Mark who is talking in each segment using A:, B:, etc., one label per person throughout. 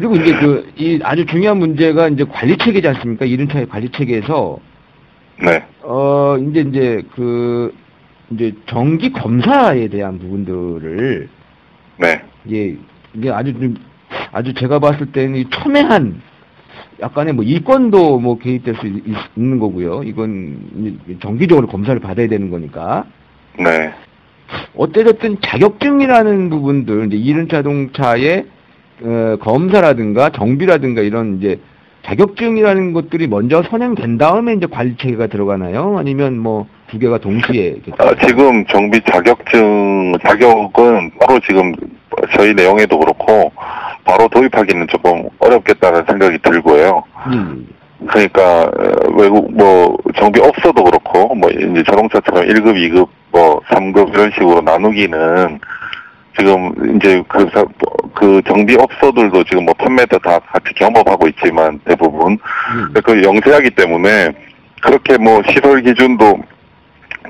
A: 그리고 이제 이 아주 중요한 문제가 이제 관리 체계지 않습니까? 이륜차의 관리 체계에서
B: 네.
A: 이제 정기 검사에 대한 부분들을
B: 네.
A: 이게 아주 제가 봤을 때는 이 첨예한 약간의 뭐 이권도 뭐 개입될 수 있는 거고요. 이건 정기적으로 검사를 받아야 되는 거니까.
B: 네.
A: 어찌됐든 자격증이라는 부분들, 이제 이륜자동차의 검사라든가 정비라든가 이런 이제 자격증이라는 것들이 먼저 선행된 다음에 이제 관리 체계가 들어가나요? 아니면 뭐 두 개가 동시에?
B: 지금 정비 자격은 바로 지금 저희 내용에도 그렇고 바로 도입하기는 조금 어렵겠다는 생각이 들고요. 그러니까 외국 뭐 정비 업소도 그렇고 뭐 이제 자동차처럼 1급, 2급, 뭐 3급 이런 식으로 나누기는 지금 이제 그 정비 업소들도 지금 뭐 판매도 다 같이 겸업하고 있지만 대부분 그 영세하기 때문에 그렇게 뭐 시설 기준도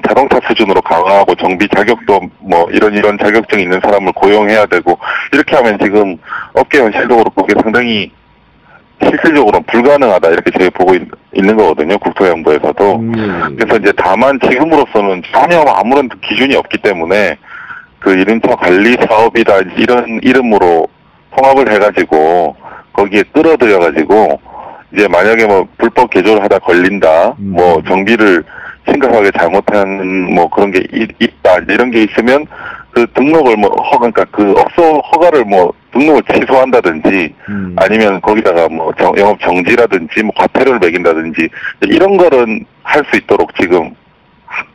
B: 자동차 수준으로 강화하고 정비 자격도 뭐 이런 자격증 있는 사람을 고용해야 되고 이렇게 하면 지금 업계 현실적으로 그게 상당히 실질적으로는 불가능하다 이렇게 저희 보고 있는 거거든요. 국토해양부에서도. 그래서 이제 다만 지금으로서는 전혀 아무런 기준이 없기 때문에 그 이륜차 관리 사업이다 이런 이름으로 통합을 해가지고 거기에 끌어들여가지고 이제 만약에 뭐 불법 개조를 하다 걸린다, 뭐 정비를 심각하게 잘못한 뭐 그런 게 있다 이런 게 있으면 그 등록을 그러니까 그 업소 허가를 뭐 등록을 취소한다든지 아니면 거기다가 뭐 영업 정지라든지 뭐 과태료를 매긴다든지 이런 거는 할 수 있도록 지금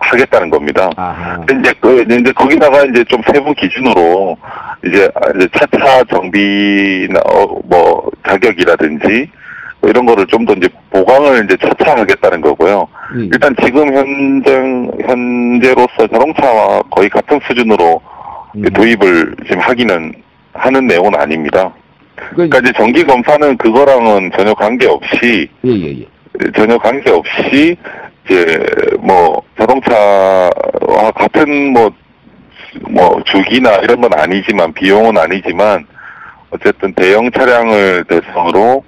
B: 하겠다는 겁니다. 근데 이제 거기다가 이제 좀 세부 기준으로 이제 차차 정비나 뭐 자격이라든지 뭐 이런 거를 좀 더 이제 보강을 이제 차차 하겠다는 거고요. 일단 지금 현재로서 자동차와 거의 같은 수준으로 도입을 지금 하는 내용은 아닙니다. 그러니까 이제 정기 검사는 그거랑은 전혀 관계없이 이제 뭐 자동차와 같은 뭐 주기나 이런 건 아니지만 비용은 아니지만 어쨌든 대형 차량을 대상으로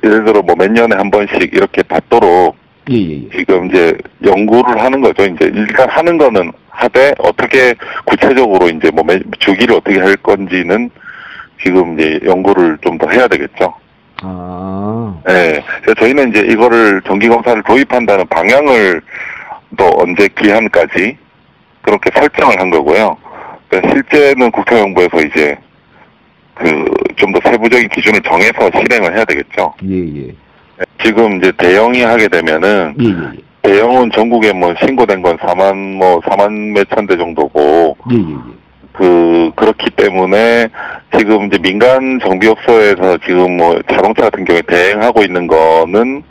B: 예를 들어 몇 년에 한 번씩 이렇게 받도록 지금 이제 연구를 하는 거죠. 이제 일단 하는 거는 하되 어떻게 구체적으로 이제 뭐 주기를 어떻게 할 건지는 지금 이제 연구를 좀 더 해야 되겠죠. 네. 그래서 저희는 이제 이거를 정기검사를 도입한다는 방향을 또 언제 기한까지 그렇게 설정을 한 거고요. 그러니까 실제는 국토해양부에서 이제 좀 더 세부적인 기준을 정해서 실행을 해야 되겠죠. 지금 이제 대형이 하게 되면은 대형은 전국에 뭐 신고된 건 4만 몇천 대 정도고 그렇기 때문에 지금 이제 민간 정비업소에서 지금 뭐 자동차 같은 경우에 대행하고 있는 거는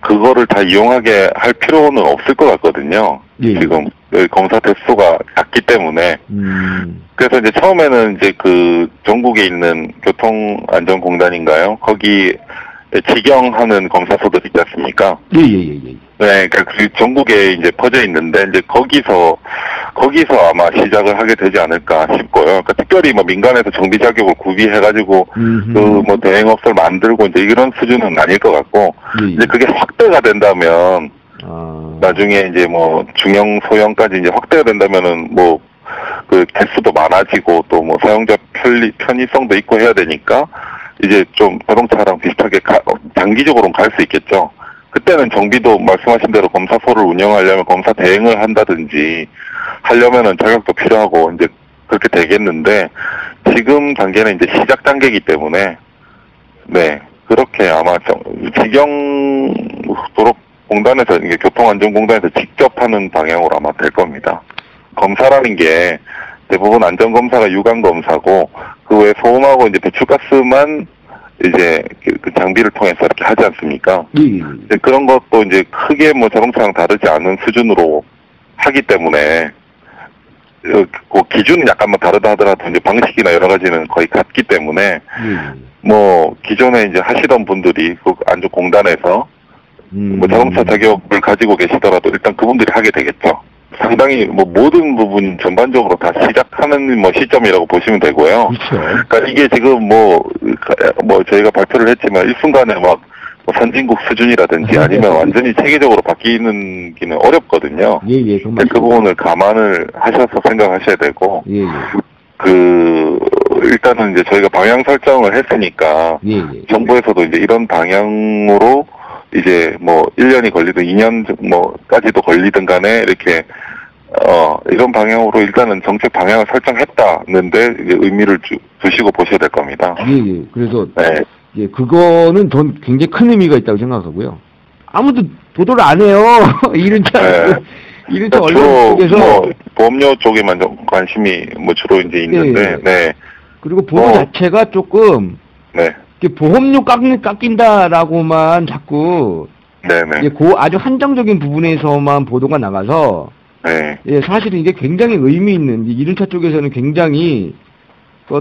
B: 그거를 다 이용하게 할 필요는 없을 것 같거든요. 지금 검사 대수가 작기 때문에. 그래서 이제 처음에는 이제 그 전국에 있는 교통안전공단인가요? 거기 직영하는 검사소들 있지 않습니까? 네, 그러니까 그 전국에 이제 퍼져 있는데 이제 거기서 아마 시작을 하게 되지 않을까 싶고요. 그러니까 특별히 뭐 민간에서 정비 자격을 구비해가지고 그 뭐 대행업소를 만들고 이제 이런 수준은 아닐 것 같고 이제 그게 확대가 된다면 나중에 이제 뭐 중형 소형까지 이제 확대가 된다면은 뭐 그 개수도 많아지고 또 뭐 사용자 편의성도 있고 해야 되니까 이제 좀 자동차랑 비슷하게 장기적으로는 갈 수 있겠죠. 그때는 정비도 말씀하신 대로 검사소를 운영하려면 검사 대행을 한다든지 하려면은 자격도 필요하고 이제 그렇게 되겠는데 지금 단계는 이제 시작 단계이기 때문에 네 그렇게 아마 직영도로공단에서 이게 교통안전공단에서 직접 하는 방향으로 아마 될 겁니다. 검사라는 게 대부분 안전검사가 유관검사고 그 외에 소음하고 이제 배출가스만 이제 그 장비를 통해서 이렇게 하지 않습니까? 이제 그런 것도 이제 크게 뭐 자동차랑 다르지 않은 수준으로 하기 때문에 그 기준은 약간만 다르다 하더라도 이제 방식이나 여러 가지는 거의 같기 때문에 뭐 기존에 이제 하시던 분들이 그 안전공단에서 뭐 자동차 자격을 가지고 계시더라도 일단 그분들이 하게 되겠죠. 상당히 뭐 모든 부분 전반적으로 다 시작하는 뭐 시점이라고 보시면 되고요.
A: 그렇죠.
B: 그러니까 이게 지금 뭐 저희가 발표를 했지만 일순간에 막 뭐 선진국 수준이라든지 아니면 완전히 체계적으로 바뀌는 기는 어렵거든요.
A: 예, 정말.
B: 그 부분을 감안을 하셔서 생각하셔야 되고,
A: 예.
B: 일단은 이제 저희가 방향 설정을 했으니까,
A: 예.
B: 정부에서도 이제 이런 방향으로 이제 뭐 1년이 걸리든 2년 뭐까지도 걸리든 간에 이렇게 이런 방향으로 일단은 정책 방향을 설정했다는데 이제 의미를 두시고 보셔야 될 겁니다.
A: 예. 그래서
B: 네.
A: 예, 그거는 전 굉장히 큰 의미가 있다고 생각하고요. 아무도 보도를 안 해요. 이른차 언론 쪽에서
B: 뭐 보험료 쪽에만 좀 관심이 뭐 주로 이제 있는데, 네.
A: 그리고 보도 자체가 조금 보험료 깎인다라고만 자꾸
B: 네네.
A: 아주 한정적인 부분에서만 보도가 나가서 예, 사실은 이게 굉장히 의미 있는 이른차 쪽에서는 굉장히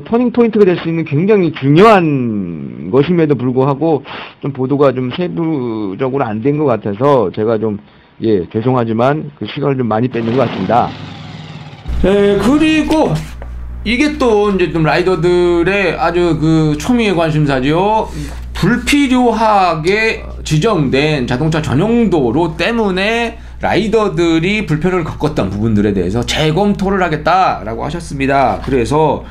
A: 터닝 포인트가 될 수 있는 굉장히 중요한 것임에도 불구하고 좀 보도가 좀 세부적으로 안 된 것 같아서 제가 좀 죄송하지만 그 시간을 좀 많이 뺏는 것 같습니다.
C: 그리고 이게 또 이제 좀 라이더들의 아주 그 초미의 관심사죠. 불필요하게 지정된 자동차 전용도로 때문에 라이더들이 불편을 겪었던 부분들에 대해서 재검토를 하겠다라고 하셨습니다. 그래서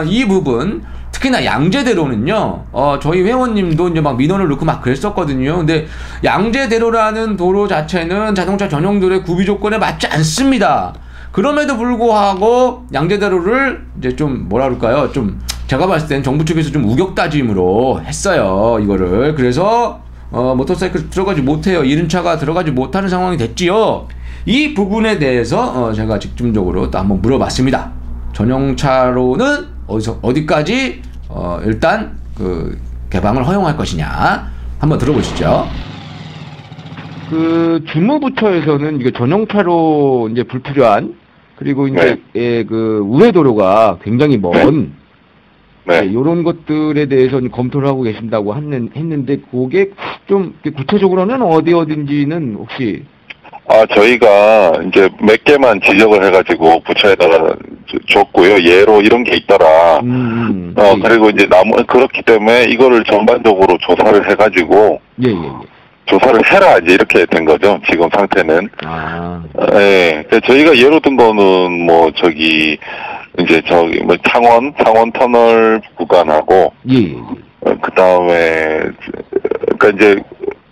C: 이 부분 특히나 양재대로는요, 저희 회원님도 이제 막 민원을 넣고 막 그랬었거든요. 근데 양재대로라는 도로 자체는 자동차 전용도로의 구비 조건에 맞지 않습니다. 그럼에도 불구하고 양재대로를 이제 좀 뭐라 그럴까요? 좀 제가 봤을 땐 정부 측에서 좀 우격다짐으로 했어요, 이거를. 그래서 모터사이클 들어가지 못해요. 이륜차가 들어가지 못하는 상황이 됐지요. 이 부분에 대해서 제가 집중적으로 또 한번 물어봤습니다. 전용차로는 어디까지 일단 그 개방을 허용할 것이냐 한번 들어보시죠.
A: 그 주무부처에서는 이게 전용차로 이제 불필요한 그리고 이제 그 우회도로가 굉장히 먼 이런 것들에 대해서 검토를 하고 계신다고 했는데 그게 좀 구체적으로는 어딘지는 혹시
B: 저희가 이제 몇 개만 지적을 해가지고 부처에다가 줬고요. 예로 이런 게 있더라. 그리고 이제 그렇기 때문에 이거를 전반적으로 조사를 해가지고 조사를 해라 이제 이렇게 된 거죠. 지금 상태는. 저희가 예로 든 거는 뭐 이제 뭐 창원 터널 구간하고 그 다음에 그러니까 이제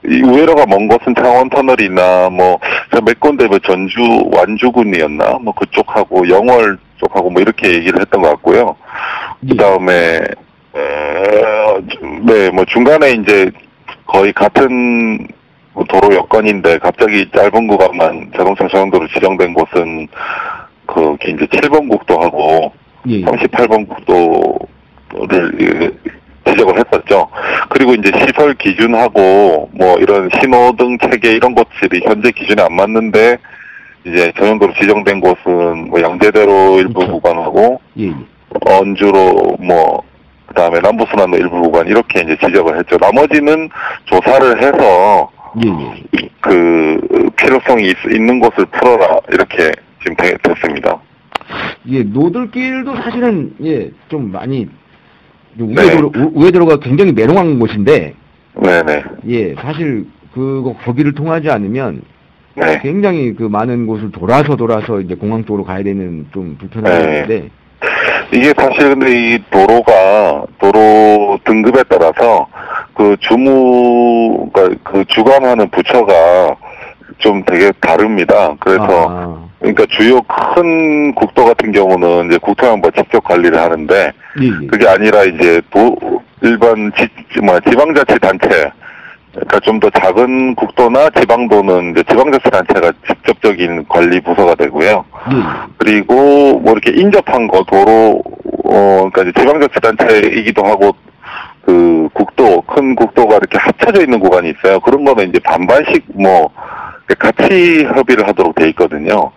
B: 이 우회로가 먼 곳은 창원 터널이나 뭐 몇 군데 뭐 전주 완주군이었나 뭐 그쪽하고 영월 쪽하고 뭐 이렇게 얘기를 했던 것 같고요. 그 다음에 뭐 중간에 이제 거의 같은 도로 여건인데 갑자기 짧은 구간만 자동차 전용도로 지정된 곳은 그게 이제 7번 국도하고 38번 국도를 지적을 했었죠. 그리고 이제 시설 기준하고 뭐 이런 신호등 체계 이런 것들이 현재 기준에 안 맞는데 이제 전용도로 지정된 곳은 뭐 양재대로 일부 구간하고 언주로 뭐 그다음에 남부순환로 일부 구간 이렇게 이제 지적을 했죠. 나머지는 조사를 해서 그 필요성이 있는 곳을 풀어라 이렇게 지금 됐습니다.
A: 노들길도 사실은 좀 많이 우회도로가 굉장히 메롱한 곳인데 사실 거기를 통하지 않으면 굉장히 그 많은 곳을 돌아서 이제 공항 쪽으로 가야 되는 좀 불편함이 있는데
B: 이게 사실 근데 이 도로 등급에 따라서 그 그러니까 그 주관하는 부처가 좀 되게 다릅니다. 그래서 그러니까 주요 큰 국도 같은 경우는 이제 국토양보 직접 관리를 하는데 그게 아니라 이제 일반 지방자치단체 그러니까 좀 더 작은 국도나 지방도는 이제 지방자치단체가 직접적인 관리 부서가 되고요. 그리고 뭐 이렇게 인접한 도로 그러니까 이제 지방자치단체이기도 하고 그 큰 국도가 이렇게 합쳐져 있는 구간이 있어요. 그런 거는 이제 반반씩 뭐 같이 협의를 하도록 돼 있거든요.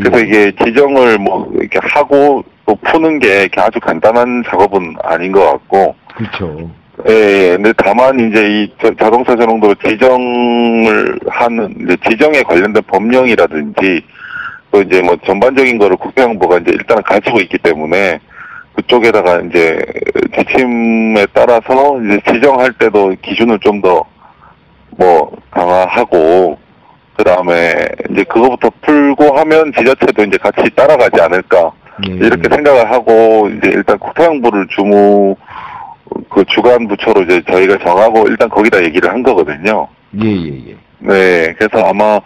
B: 그래서 이게 지정을 뭐 이렇게 하고 또 푸는 게 이렇게 아주 간단한 작업은 아닌 것 같고.
A: 그렇죠.
B: 근데 다만 이제 이 자동차 전용도로 지정을 하는 이제 지정에 관련된 법령이라든지 또 이제 뭐 전반적인 거를 국토양보가 이제 일단은 가지고 있기 때문에 그쪽에다가 이제 지침에 따라서 이제 지정할 때도 기준을 좀 더 뭐 강화하고 그 다음에 이제 그거부터 풀고 하면 지자체도 이제 같이 따라가지 않을까 이렇게 생각을 하고 이제 일단 국토양보를 주간 부처로 이제 저희가 정하고 일단 거기다 얘기를 한 거거든요.
A: 예.
B: 네, 그래서 아마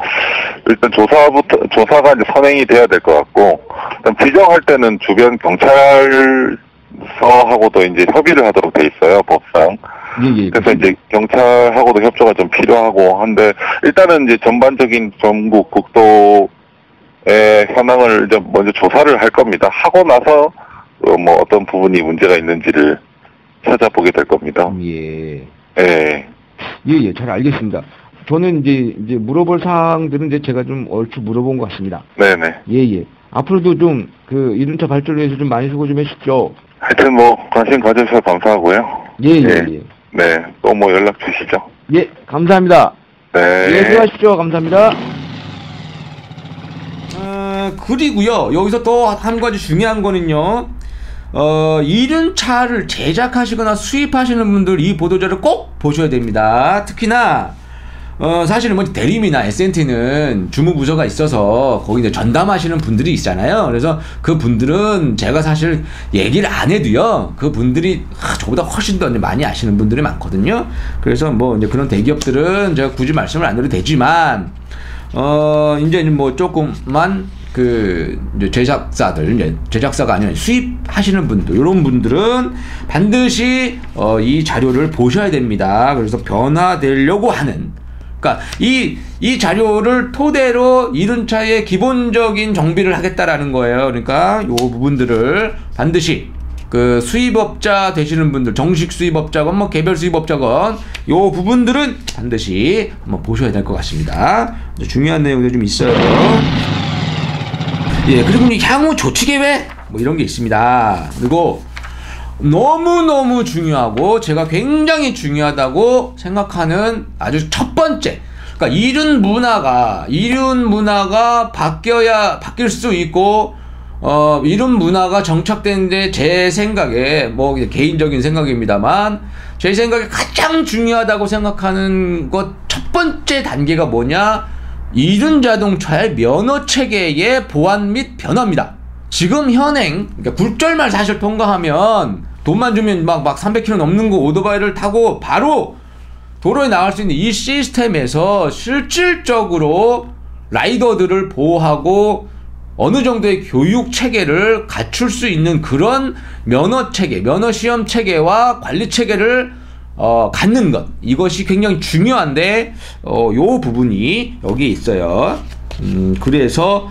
B: 일단 조사가 이제 선행이 돼야 될 것 같고, 일단 지정할 때는 주변 경찰서하고도 이제 협의를 하도록 돼 있어요, 법상.
A: 예.
B: 그래서 이제 경찰하고도 협조가 좀 필요하고 한데, 일단은 이제 전반적인 전국 국도의 현황을 이제 먼저 조사를 할 겁니다. 하고 나서 뭐 어떤 부분이 문제가 있는지를 찾아보게 될 겁니다.
A: 예.
B: 예.
A: 예, 잘 알겠습니다. 저는 이제 물어볼 사항들은 이제 제가 좀 얼추 물어본 것 같습니다.
B: 네네.
A: 예. 앞으로도 좀 그 이륜차 발전을 위해서 좀 많이 수고 좀 해주십시오.
B: 하여튼 뭐 관심 가져주셔서 감사하고요.
A: 예.
B: 네, 또 뭐 연락 주시죠.
A: 예, 감사합니다.
B: 네.
A: 예, 수고하십시오. 감사합니다.
C: 그리고요, 여기서 또 한 가지 중요한 거는요, 이륜차를 제작하시거나 수입하시는 분들 이 보도자를 꼭 보셔야 됩니다. 특히나 사실은 뭐 대림이나 S&T는 주무부서가 있어서 거기 이제 전담하시는 분들이 있잖아요. 그래서 그 분들은 제가 사실 얘기를 안 해도요, 그 분들이 저보다 훨씬 더 많이 아시는 분들이 많거든요. 그래서 뭐 이제 그런 대기업들은 제가 굳이 말씀을 안 드려도 되지만, 이제 뭐 조금만 이제 제작사가 아니라 수입하시는 분들, 이런 분들은 반드시 이 자료를 보셔야 됩니다. 그래서 변화되려고 하는, 그러니까 이 자료를 토대로 이륜차의 기본적인 정비를 하겠다라는 거예요. 그러니까 요 부분들을 반드시 그 수입업자 되시는 분들, 정식 수입업자건 뭐 개별 수입업자건 요 부분들은 반드시 한번 보셔야 될 것 같습니다. 중요한 내용도 좀 있어요. 예, 그리고 향후 조치 계획 뭐 이런 게 있습니다. 그리고 너무너무 중요하고 제가 굉장히 중요하다고 생각하는 아주 첫 번째, 그러니까 이륜 문화가 바뀔 수 있고, 이륜 문화가 정착되는데 제 생각에, 뭐 개인적인 생각입니다만, 제 생각에 가장 중요하다고 생각하는 것 첫 번째 단계가 뭐냐, 이륜 자동차의 면허 체계의 보완 및 변화입니다. 지금 현행, 그러니까 굴절만 사실 통과하면 돈만 주면 막 300km 넘는 거 오토바이를 타고 바로 도로에 나갈 수 있는 이 시스템에서 실질적으로 라이더들을 보호하고 어느 정도의 교육 체계를 갖출 수 있는 그런 면허 체계, 면허 시험 체계와 관리 체계를 갖는 것, 이것이 굉장히 중요한데 요 부분이 여기 있어요. 그래서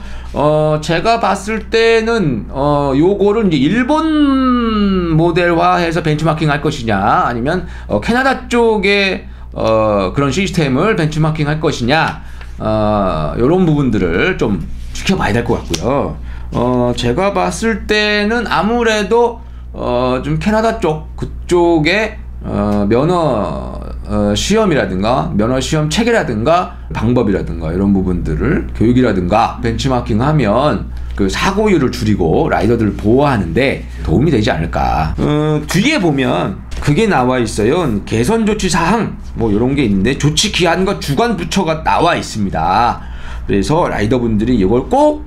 C: 제가 봤을 때는 요거를 이제 일본 모델화해서 벤치마킹 할 것이냐, 아니면 캐나다 쪽에 그런 시스템을 벤치마킹 할 것이냐, 요런 부분들을 좀 지켜봐야 될 것 같고요. 제가 봤을 때는 아무래도 좀 캐나다 쪽, 그쪽에 면허 시험이라든가 면허 시험 체계라든가 방법이라든가 이런 부분들을 교육이라든가 벤치마킹하면 그 사고율을 줄이고 라이더들을 보호하는데 도움이 되지 않을까. 뒤에 보면 그게 나와 있어요. 개선 조치 사항 뭐 이런 게 있는데 조치 기한과 주관 부처가 나와 있습니다. 그래서 라이더분들이 이걸 꼭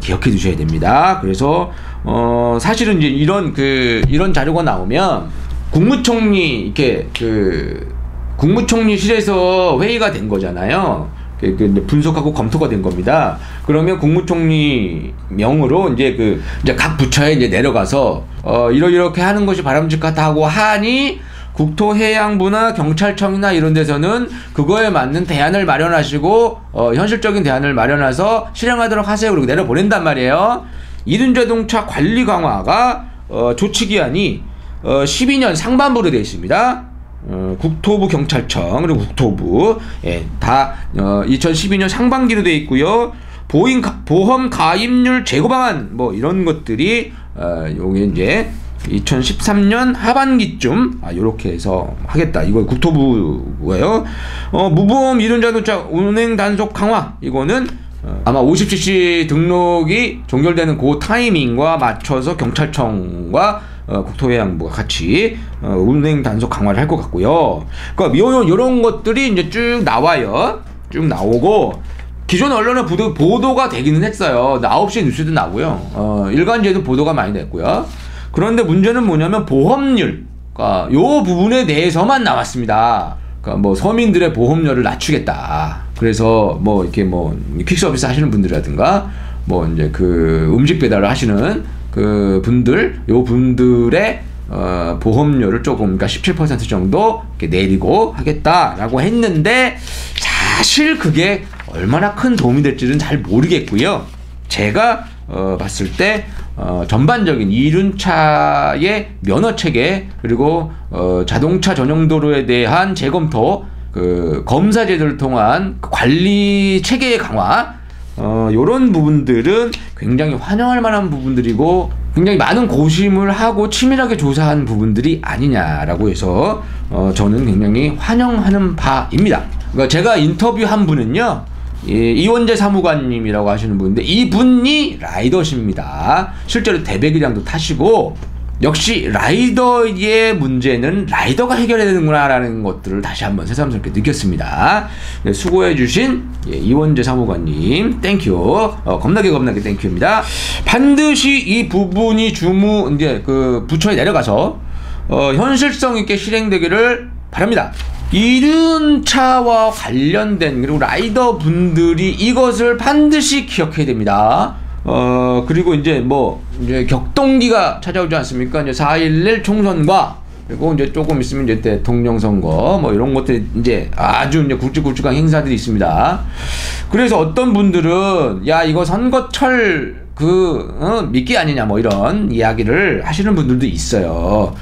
C: 기억해 두셔야 됩니다. 그래서 사실은 이제 이런 자료가 나오면 국무총리 이렇게 국무총리실에서 회의가 된 거잖아요. 분석하고 검토가 된 겁니다. 그러면 국무총리 명으로 이제 각 부처에 이제 내려가서 이렇게 하는 것이 바람직하다고 하니 국토해양부나 경찰청이나 이런 데서는 그거에 맞는 대안을 마련하시고 현실적인 대안을 마련해서 실행하도록 하세요. 그리고 내려보낸단 말이에요. 이륜자동차 관리 강화가 조치기한이 12년 상반부로 되어 있습니다. 국토부 경찰청 그리고 국토부 다 2012년 상반기로 되어 있고요. 보험 가입률 제고 방안 뭐 이런 것들이 요게 이제 2013년 하반기쯤 요렇게 해서 하겠다. 이거 국토부고요. 무보험 이륜자동차 운행 단속 강화 이거는 아마 50cc 등록이 종결되는 그 타이밍과 맞춰서 경찰청과 국토해양부가 같이 운행 단속 강화를 할 것 같고요. 그러니까 이런 것들이 이제 쭉 나와요. 쭉 나오고 기존 언론에 보도가 되기는 했어요. 9시 뉴스도 나오고요. 일간지에도 보도가 많이 됐고요. 그런데 문제는 뭐냐면 보험료, 그러니까 요 부분에 대해서만 나왔습니다. 그러니까 뭐 서민들의 보험료를 낮추겠다. 그래서 뭐 이렇게 뭐 퀵서비스 하시는 분들이라든가 뭐 이제 그 음식 배달을 하시는 그 분들, 요 분들의 보험료를 조금, 그러니까 17% 정도 이렇게 내리고 하겠다라고 했는데 사실 그게 얼마나 큰 도움이 될지는 잘 모르겠고요. 제가 봤을 때 전반적인 이륜차의 면허 체계 그리고 자동차 전용 도로에 대한 재검토, 그 검사 제도를 통한 관리 체계의 강화, 요런 부분들은 굉장히 환영할 만한 부분들이고 굉장히 많은 고심을 하고 치밀하게 조사한 부분들이 아니냐라고 해서 저는 굉장히 환영하는 바입니다. 그러니까 제가 인터뷰한 분은요, 이원재 사무관님이라고 하시는 분인데 이분이 라이더십니다. 실제로 대배기량도 타시고 역시 라이더의 문제는 라이더가 해결해야 되는구나 라는 것들을 다시 한번 새삼스럽게 느꼈습니다. 네, 수고해주신 이원재 사무관님 땡큐, 겁나게 땡큐입니다. 반드시 이 부분이 이제 그 부처에 내려가서 현실성 있게 실행되기를 바랍니다. 이륜차와 관련된 그리고 라이더 분들이 이것을 반드시 기억해야 됩니다. 그리고 이제 이제 격동기가 찾아오지 않습니까? 이제 4.11 총선과 그리고 이제 조금 있으면 이제 대통령 선거 이런 것들 이제 아주 이제 굵직굵직한 행사들이 있습니다. 그래서 어떤 분들은 야 이거 선거철 미끼 아니냐 이런 이야기를 하시는 분들도 있어요.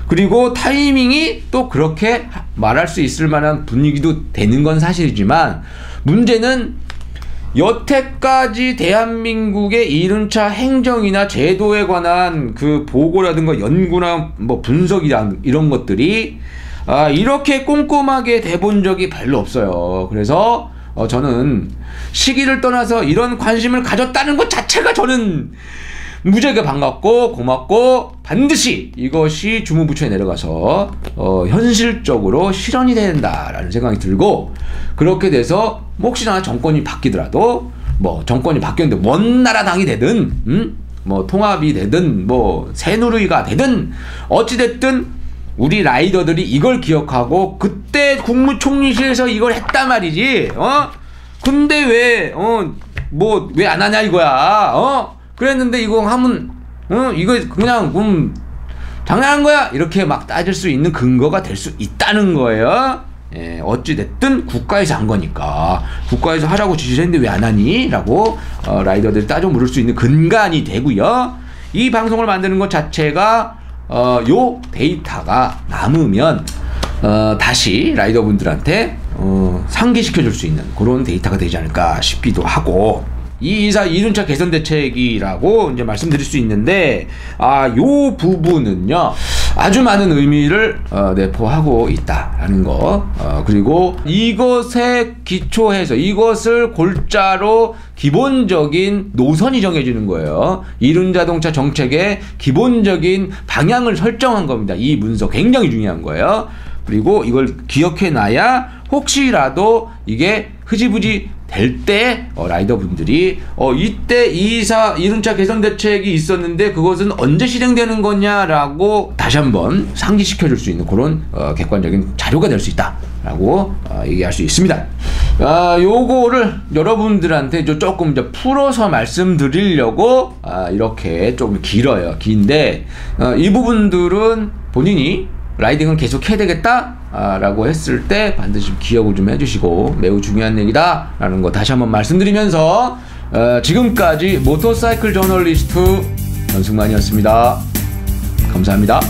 C: 그리고 타이밍이 또 그렇게 말할 수 있을 만한 분위기도 되는 건 사실이지만 문제는 여태까지 대한민국의 이륜차 행정이나 제도에 관한 그 보고라든가 연구나 분석이랑 이런 것들이 이렇게 꼼꼼하게 돼본 적이 별로 없어요. 그래서 저는 시기를 떠나서 이런 관심을 가졌다는 것 자체가 저는 무지하게 반갑고 고맙고 반드시 이것이 주무부처에 내려가서 현실적으로 실현이 된다라는 생각이 들고, 그렇게 돼서 혹시나 정권이 바뀌더라도 정권이 바뀌었는데 원나라당이 되든 통합이 되든 새누리가 되든 어찌됐든 우리 라이더들이 이걸 기억하고 그때 국무총리실에서 이걸 했단 말이지. 근데 왜 안 하냐 이거야. 그랬는데 이거 하면 이거 그냥 장난한 거야 이렇게 막 따질 수 있는 근거가 될 수 있다는 거예요. 예, 어찌됐든 국가에서 한 거니까 국가에서 하라고 지시를 했는데 왜 안 하니? 라고 라이더들이 따져 물을 수 있는 근간이 되고요. 이 방송을 만드는 것 자체가 요 데이터가 남으면 다시 라이더분들한테 상기시켜 줄 수 있는 그런 데이터가 되지 않을까 싶기도 하고, 이륜차 개선 대책이라고 이제 말씀드릴 수 있는데 요 부분은요 아주 많은 의미를 내포하고 있다라는 거, 그리고 이것에 기초해서 이것을 골자로 기본적인 노선이 정해지는 거예요. 이륜자동차 정책의 기본적인 방향을 설정한 겁니다. 이 문서 굉장히 중요한 거예요. 그리고 이걸 기억해놔야 혹시라도 이게 흐지부지 될 때 라이더 분들이 이때 이륜차 개선 대책이 있었는데 그것은 언제 실행되는 거냐라고 다시 한번 상기시켜 줄 수 있는 그런 객관적인 자료가 될 수 있다라고 얘기할 수 있습니다. 요거를 여러분들한테 조금 이제 풀어서 말씀드리려고 이렇게 좀 길어요. 긴데 이 부분들은 본인이 라이딩을 계속 해야 되겠다 라고 했을 때 반드시 기억을 좀 해주시고 매우 중요한 얘기다 라는 거 다시 한번 말씀드리면서 지금까지 모터사이클 저널리스트 전승만이었습니다. 감사합니다.